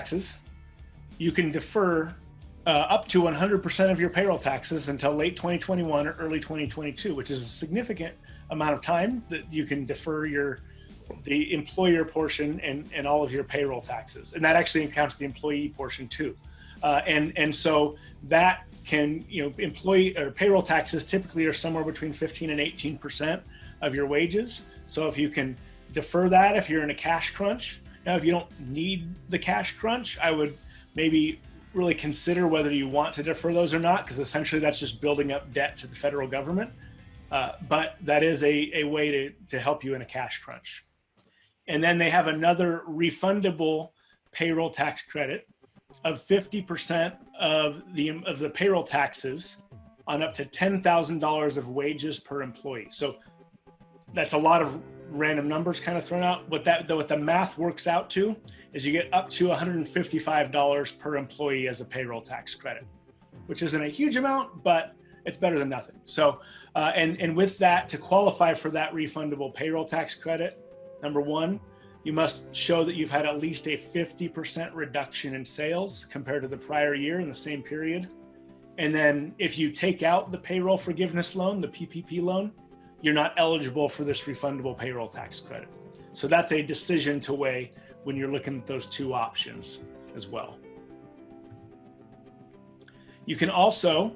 taxes, you can defer up to 100% of your payroll taxes until late 2021 or early 2022, which is a significant amount of time that you can defer the employer portion and all of your payroll taxes. And that actually counts the employee portion too. And so that can, employee or payroll taxes typically are somewhere between 15 and 18% of your wages. So if you can defer that, if you're in a cash crunch. Now, if you don't need the cash crunch, I would maybe really consider whether you want to defer those or not, because essentially that's just building up debt to the federal government. But that is a way to help you in a cash crunch. And then they have another refundable payroll tax credit of 50% of the payroll taxes on up to $10,000 of wages per employee. So that's a lot of random numbers kind of thrown out. What the math works out to is you get up to $155 per employee as a payroll tax credit, which isn't a huge amount, but it's better than nothing. So, and with that, to qualify for that refundable payroll tax credit, number one, you must show that you've had at least a 50% reduction in sales compared to the prior year in the same period. And then if you take out the payroll forgiveness loan, the PPP loan, you're not eligible for this refundable payroll tax credit. So that's a decision to weigh when you're looking at those two options as well. You can also,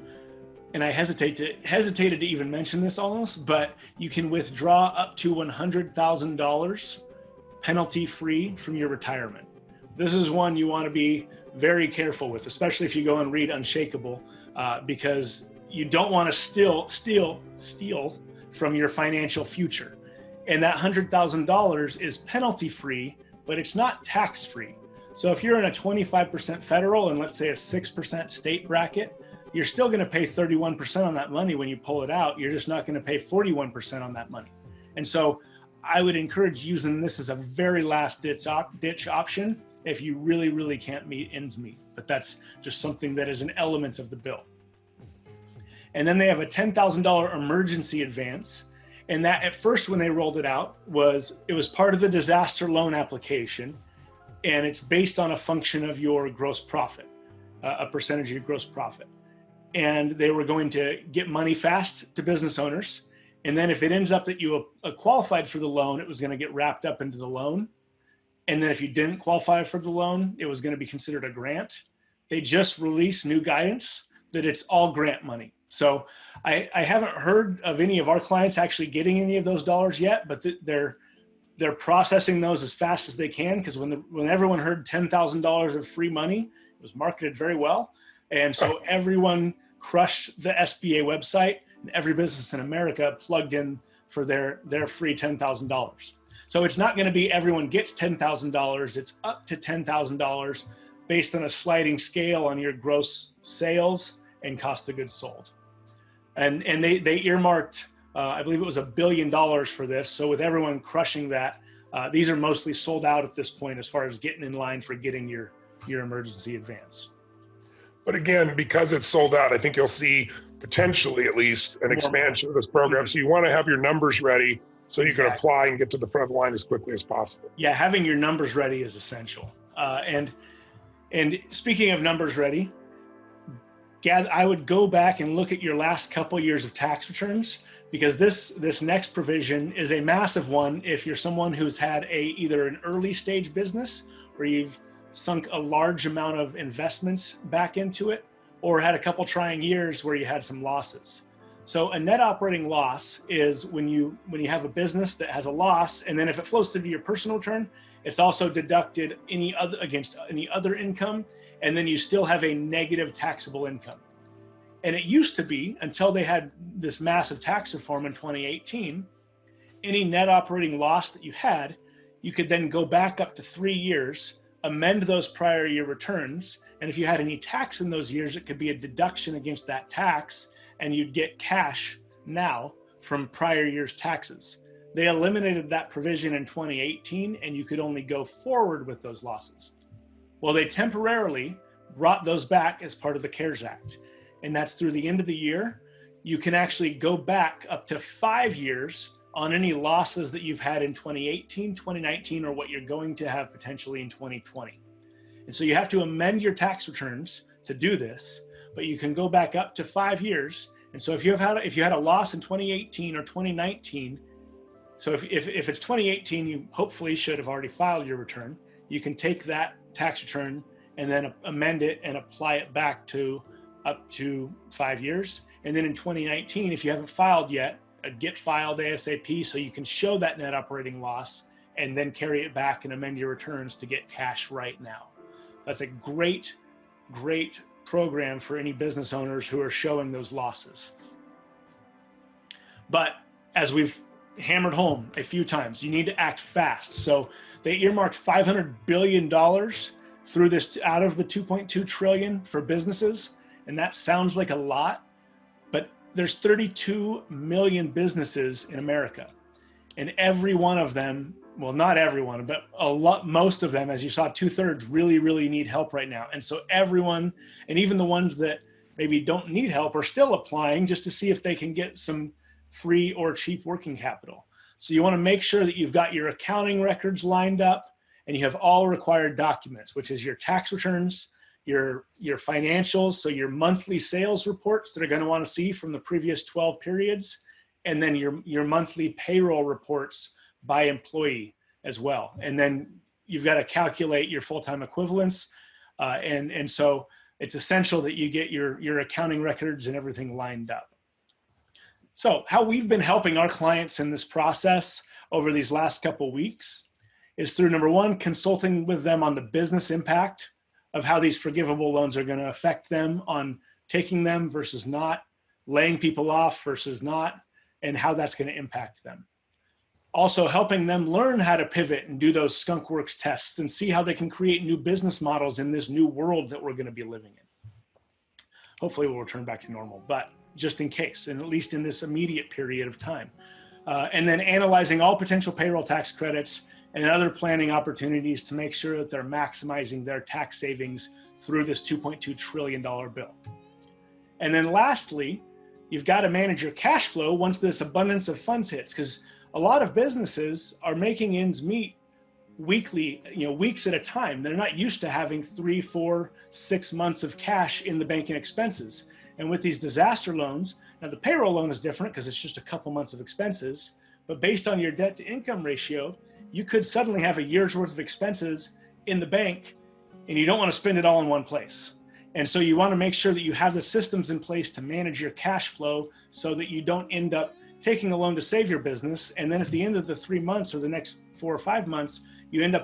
and I hesitated to even mention this almost, but you can withdraw up to $100,000 penalty-free from your retirement. This is one you want to be very careful with, especially if you go and read Unshakable, because you don't want to steal from your financial future. And that $100,000 is penalty-free, but it's not tax-free. So if you're in a 25% federal and let's say a 6% state bracket, you're still going to pay 31% on that money when you pull it out. You're just not going to pay 41% on that money. And so I would encourage using this as a very last ditch option if you really, really can't meet ends meet. But that's just something that is an element of the bill. And then they have a $10,000 emergency advance. And that at first when they rolled it out it was part of the disaster loan application. And it's based on a function of your gross profit, a percentage of your gross profit. And they were going to get money fast to business owners. And then if it ends up that you qualified for the loan, it was going to get wrapped up into the loan. And then if you didn't qualify for the loan, it was going to be considered a grant. They just released new guidance that it's all grant money. So I haven't heard of any of our clients actually getting any of those dollars yet, but they're processing those as fast as they can, because when everyone heard $10,000 of free money, it was marketed very well. And so everyone crushed the SBA website, and every business in America plugged in for their free $10,000. So it's not going to be everyone gets $10,000. It's up to $10,000 based on a sliding scale on your gross sales and cost of goods sold. And they earmarked, I believe it was $1 billion for this. So with everyone crushing that, these are mostly sold out at this point as far as getting in line for getting your emergency advance. But again, because it's sold out, I think you'll see potentially at least an expansion of this program. So you want to have your numbers ready so you can apply and get to the front line as quickly as possible. Yeah, having your numbers ready is essential. And speaking of numbers ready, I would go back and look at your last couple years of tax returns, because this next provision is a massive one if you're someone who's had either an early stage business where you've sunk a large amount of investments back into it, or had a couple trying years where you had some losses. So a net operating loss is when you have a business that has a loss, and then if it flows through to your personal return, it's also deducted against any other income, and then you still have a negative taxable income. And it used to be, until they had this massive tax reform in 2018, any net operating loss that you had, you could then go back up to 3 years, amend those prior year returns, and if you had any tax in those years, it could be a deduction against that tax, and you'd get cash now from prior year's taxes. They eliminated that provision in 2018, and you could only go forward with those losses. Well, they temporarily brought those back as part of the CARES Act, and that's through the end of the year. You can actually go back up to 5 years on any losses that you've had in 2018, 2019, or what you're going to have potentially in 2020. And so you have to amend your tax returns to do this, but you can go back up to 5 years. And so if you had a loss in 2018 or 2019, so if it's 2018, you hopefully should have already filed your return. You can take that tax return and then amend it and apply it back to up to 5 years. And then in 2019, if you haven't filed yet, get filed ASAP so you can show that net operating loss and then carry it back and amend your returns to get cash right now. That's a great, great program for any business owners who are showing those losses. But as we've hammered home a few times, you need to act fast. So they earmarked $500 billion through this out of the 2.2 trillion for businesses. And that sounds like a lot, but there's 32 million businesses in America. And every one of them, well, not everyone, but most of them, as you saw, 2/3 really, really need help right now. And so everyone, and even the ones that maybe don't need help, are still applying just to see if they can get some free or cheap working capital. So you want to make sure that you've got your accounting records lined up and you have all required documents, which is your tax returns, your financials, so your monthly sales reports that are going to want to see from the previous 12 periods, and then your monthly payroll reports by employee as well. And then you've got to calculate your full-time equivalents. And so it's essential that you get your accounting records and everything lined up. So how we've been helping our clients in this process over these last couple of weeks is through, number one, consulting with them on the business impact of how these forgivable loans are going to affect them on taking them versus not, laying people off versus not, and how that's going to impact them. Also helping them learn how to pivot and do those skunkworks tests and see how they can create new business models in this new world that we're going to be living in. Hopefully we'll return back to normal, but just in case, and at least in this immediate period of time. And then analyzing all potential payroll tax credits and other planning opportunities to make sure that they're maximizing their tax savings through this $2.2 trillion bill. And then lastly, you've got to manage your cash flow once this abundance of funds hits, because a lot of businesses are making ends meet weekly, weeks at a time. They're not used to having 3, 4, 6 months of cash in the bank and expenses. And with these disaster loans, now the payroll loan is different because it's just a couple months of expenses, but based on your debt to income ratio, you could suddenly have a year's worth of expenses in the bank and you don't want to spend it all in one place. And so you want to make sure that you have the systems in place to manage your cash flow so that you don't end up taking a loan to save your business. And then at the end of the 3 months or the next 4 or 5 months, you end up